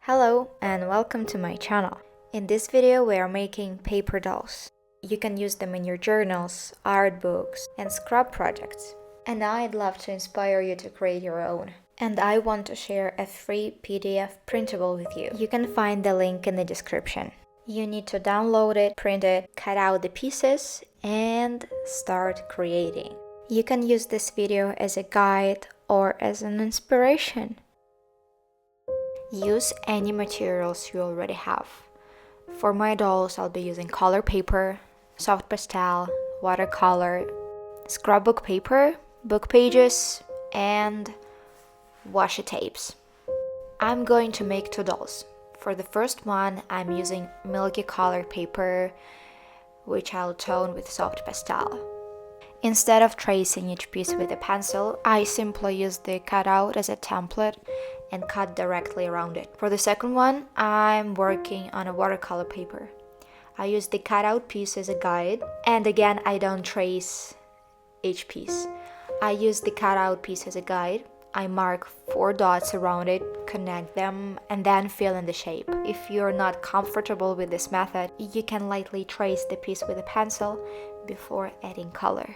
Hello and welcome to my channel. In this video we are making paper dolls. You can use them in your journals, art books, and scrap projects. And now I'd love to inspire you to create your own. And I want to share a free PDF printable with you. You can find the link in the description. You need to download it, print it, cut out the pieces, and start creating. You can use this video as a guide or as an inspiration. Use any materials you already have. For my dolls, I'll be using color paper, soft pastel, watercolor, scrapbook paper, book pages, and washi tapes. I'm going to make two dolls. For the first one, I'm using milky color paper, which I'll tone with soft pastel. Instead of tracing each piece with a pencil, I simply use the cutout as a template and cut directly around it. For the second one, I'm working on a watercolor paper. I use the cutout piece as a guide, and again, I don't trace each piece. I use the cutout piece as a guide. I mark 4 dots around it, connect them, and then fill in the shape. If you're not comfortable with this method, you can lightly trace the piece with a pencil before adding color.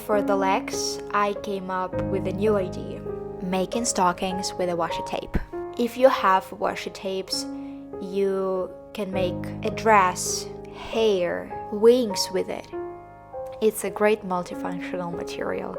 For the legs, I came up with a new idea: making stockings with a washi tape. If you have washi tapes, you can make a dress, hair, wings with it. It's a great multifunctional material.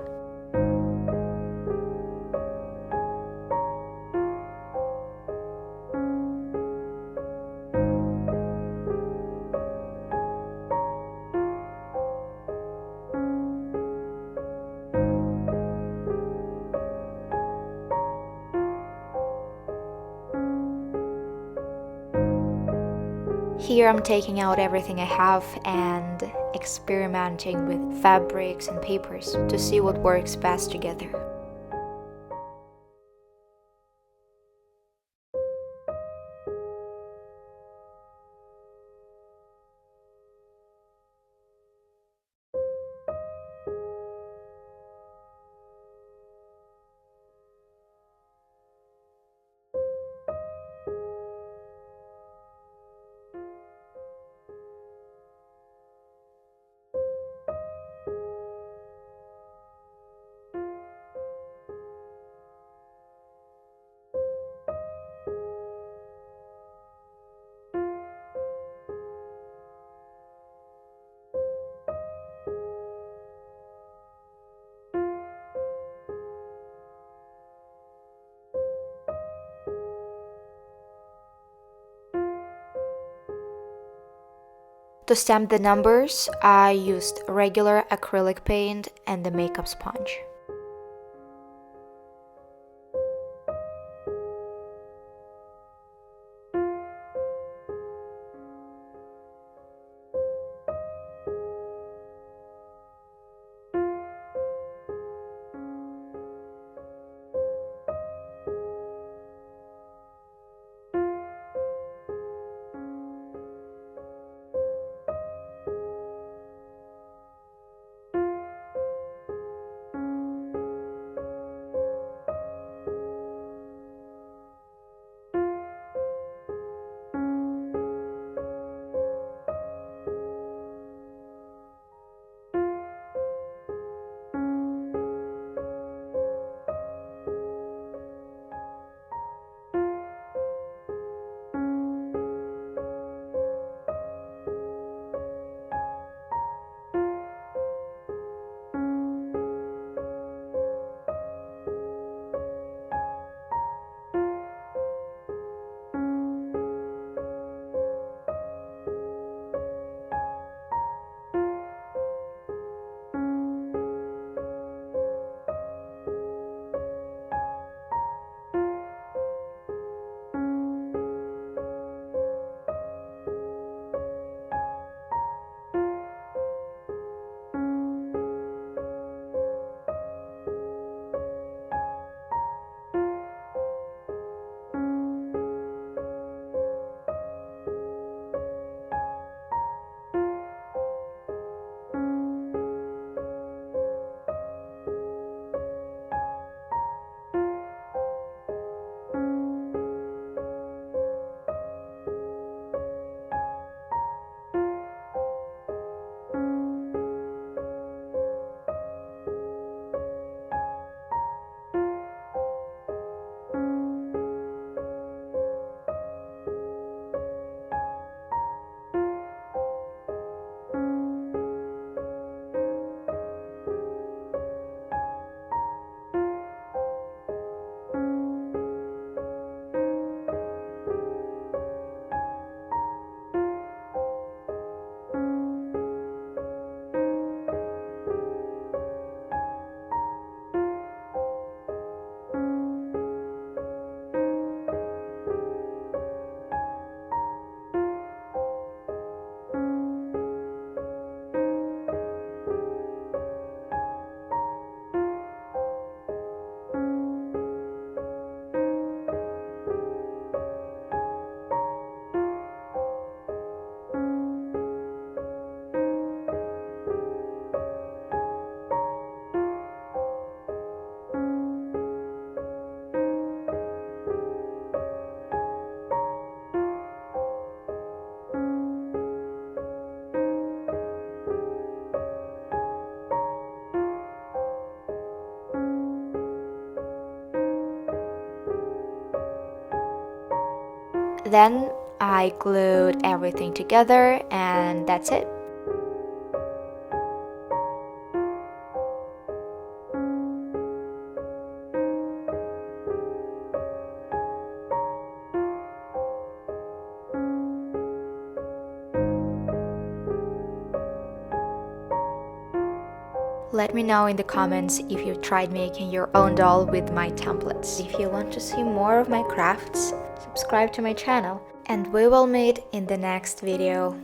Here I'm taking out everything I have and experimenting with fabrics and papers to see what works best together. To stamp the numbers, I used regular acrylic paint and the makeup sponge. Then I glued everything together and that's it. Let me know in the comments if you've tried making your own doll with my templates. If you want to see more of my crafts, subscribe to my channel, and we will meet in the next video.